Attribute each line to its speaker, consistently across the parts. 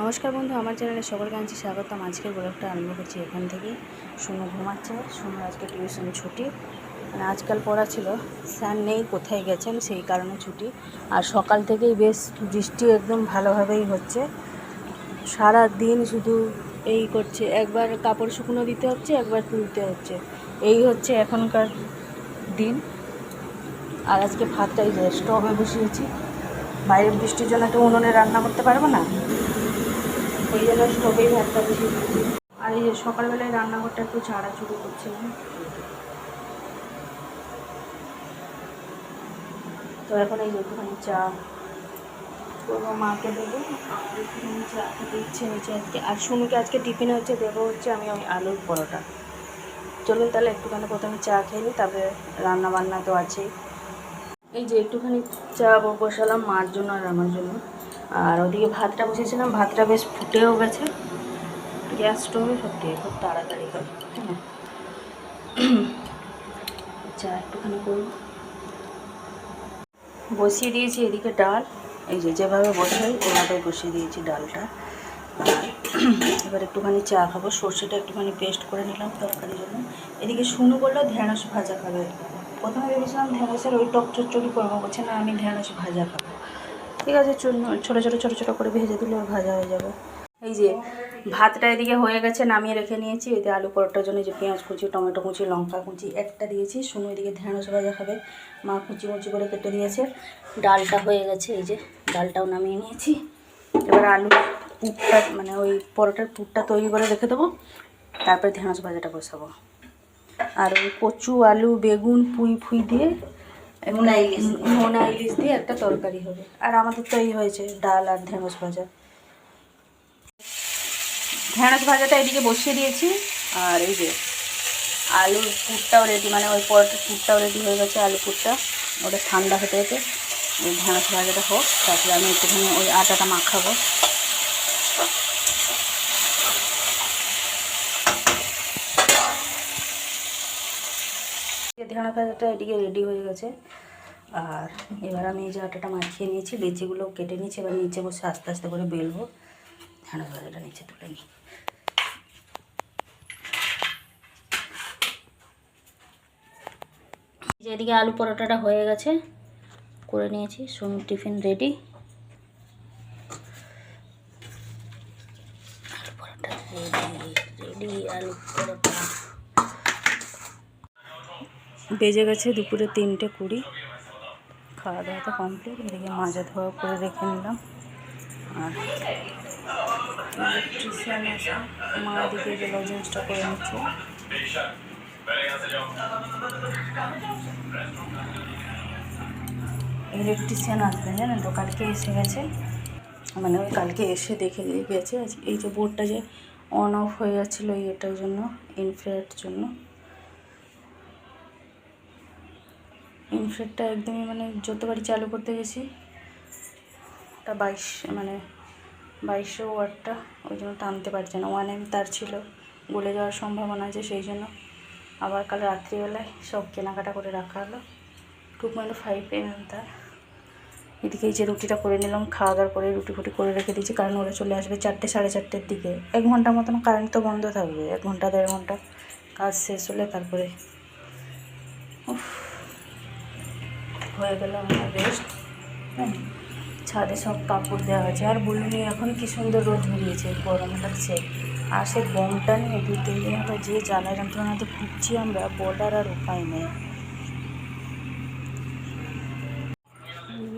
Speaker 1: নমস্কার বন্ধু, আমার চ্যানেলে সকলকে জানাচ্ছি স্বাগতম। আজকের ব্লগটা আরম্ভ করছি এখান থেকে। সোনু ঘুমাচ্ছে। সোনু আজকে টিউশন ছুটি, মানে আজকাল পড়া ছিল, স্যার নেই, কোথায় গেছেন সেই কারণে ছুটি। আর সকাল থেকেই বেশ বৃষ্টি একদম ভালোভাবেই হচ্ছে, সারা দিন শুধু এই করছে, একবার কাপড় শুকনো দিতে হচ্ছে, একবার তুলতে হচ্ছে, এই হচ্ছে এখনকার দিন। আর আজকে ভাতটাই স্টোভে বসিয়েছি, বাইরের বৃষ্টির জন্য তো উনুনে রান্না করতে পারবো না, ওই জন্য স্টোভেই ভাতটা বসিয়ে দিচ্ছি। আর এই যে সকালবেলায় রান্নাঘরটা একটু ঝাড়াঝুড়ি করছিলাম, তো এখন এই যে একটুখানি চা করবো, মাকে দেবো, আর একটুখানি চা খেতে ইচ্ছে হয়েছে আজকে। আর সুনুকে আজকে টিফিনে দেবো আমি ওই আলুর পরোটা। চলুন তাহলে একটুখানি প্রথমে চা খেয়ে নিই, তারপরে রান্না বান্না তো আছেই। এই যে একটুখানি চা বসালাম মার জন্য আর আমার জন্য, আর ওদিকে ভাতটা বসেছিলাম, ভাতটা বেশ ফুটেও গেছে। গ্যাস স্টোভে সত্যি খুব তাড়াতাড়ি হয়, হ্যাঁ। চা একটুখানি করবো, বসিয়ে দিয়েছি এদিকে ডাল। এই যে যেভাবে বসাই ওভাবে বসিয়ে দিয়েছি ডালটা। এবার একটুখানি চা খাবো, সর্ষেটা একটুখানি পেস্ট করে নিলাম তরকারির জন্য। এদিকে শুনু বললো ঢেঁড়স ভাজা খাবে। প্রথমে ভেবেছিলাম ঢেঁড়সের ওই টক চচ্চড়ি করবো, বলছে না আমি ঢেঁড়স ভাজা খাবো। ঠিক আছে, ছোটো ছোটো ছোটো ছোটো করে ভেজে দিলে ভাজা হয়ে যাবে। এই যে ভাতটা এদিকে হয়ে গেছে, নামিয়ে রেখে নিয়েছি। এদিকে আলু পরোটার জন্য যে পেঁয়াজ কুচি, টমেটো কুচি, লঙ্কা কুচি একটা দিয়েছি। শুনু এদিকে ঢেঁড়স ভাজা খাবে, মা কুচি কুচি করে কেটে দিয়েছে। ডালটা হয়ে গেছে, এই যে ডালটাও নামিয়ে নিয়েছি। এবার আলু পুরটা, মানে ওই পরোটার পুরটা তৈরি করে রেখে দেবো, তারপরে ঢেঁড়স ভাজাটা বসাবো। আর ওই কচু, আলু, বেগুন, পুঁই দিয়ে নোনা ইলিশ দিয়ে একটা তরকারি হবে। আর আমাদের তো এই হয়েছে ডাল আর ঢেঁড়স ভাজা। ঢেঁড়স ভাজাটা এদিকে বসিয়ে দিয়েছি। আর এই যে আলুর পুরটাও রেডি, মানে ওই পরোটার পুরটাও রেডি হয়ে গেছে। আলু পুরটা ওটা ঠান্ডা হতে হতে ওই ঢেঁড়স ভাজাটা হোক, তারপরে আমি একটুখানি ওই আটাটা মাখাবো। ঢেঁড়স ভাজাটা এদিকে রেডি হয়ে গেছে। আর এবার আমি এই যে আটাটা মাখিয়ে নিয়েছি, লেচিগুলো কেটে নিয়েছি। এবার নিচে বসে আস্তে আস্তে করে বেলবো, ঢেঁড়স ভাজাটা নিচে তুলে নিই। যে এদিকে আলু পরোটাটা হয়ে গেছে, করে নিয়েছি। সোনুর টিফিন রেডি, আলু পরোটা রেডি আলু পরোটা। বেজে গেছে দুপুরে 3:20। খাওয়া দাওয়া তো কমপ্লিট। এদিকে মাজা ধোয়া করে রেখে নিলাম। আর ইলেকট্রিশিয়ান আছে, মা এদিকে যে লজেন্সটা করে নিচ্ছে। ইলেকট্রিশিয়ান আসবে, জানেন তো, কালকে এসে গেছে, মানে ওই কালকে এসে দেখে দিয়ে গেছে। এই যে বোর্ডটা যে অন অফ হয়ে যাচ্ছিলো এটার জন্য, ইনফ্রারেড জন্য, ইনফ্রারেডটা একদমই মানে যতবারই চালু করতে গেছি ওটা 2200 ওয়াটটা, ওই জন্য টানতে পারছে না। 1 amp তার ছিল, গলে যাওয়ার সম্ভাবনা আছে, সেই জন্য আবার কাল রাত্রিবেলায় সব কেনাকাটা করে রাখা হলো। 2.5 mm তার। এদিকে এই যে রুটিটা করে নিলাম, খাওয়া দাওয়ার পরে রুটি ফুটি করে রেখে দিয়েছি, কারণ ওরা চলে আসবে 4টে সাড়ে 4টের দিকে। 1 ঘন্টার মতন কারেন্ট তো বন্ধ থাকবে, 1 ঘন্টা 1.5 ঘন্টা কাজ শেষ হলে তারপরে হয়ে গেল আমার রেস্ট। হ্যাঁ, ছাদে সব কাপড় দেওয়া আছে। আর বলিনি, এখন কি সুন্দর রোদ বেরিয়েছে, গরম লাগছে। আর সে গমটা নিয়ে 2-3 দিন হলো যে জ্বালা যন্ত্রণাতে ভুগছি আমরা, বলার আর উপায় নেই।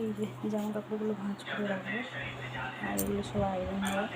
Speaker 1: এই যে জামা কাপড়গুলো ভাঁজ করে রাখবো, আর এগুলো সব আয়রন হবে।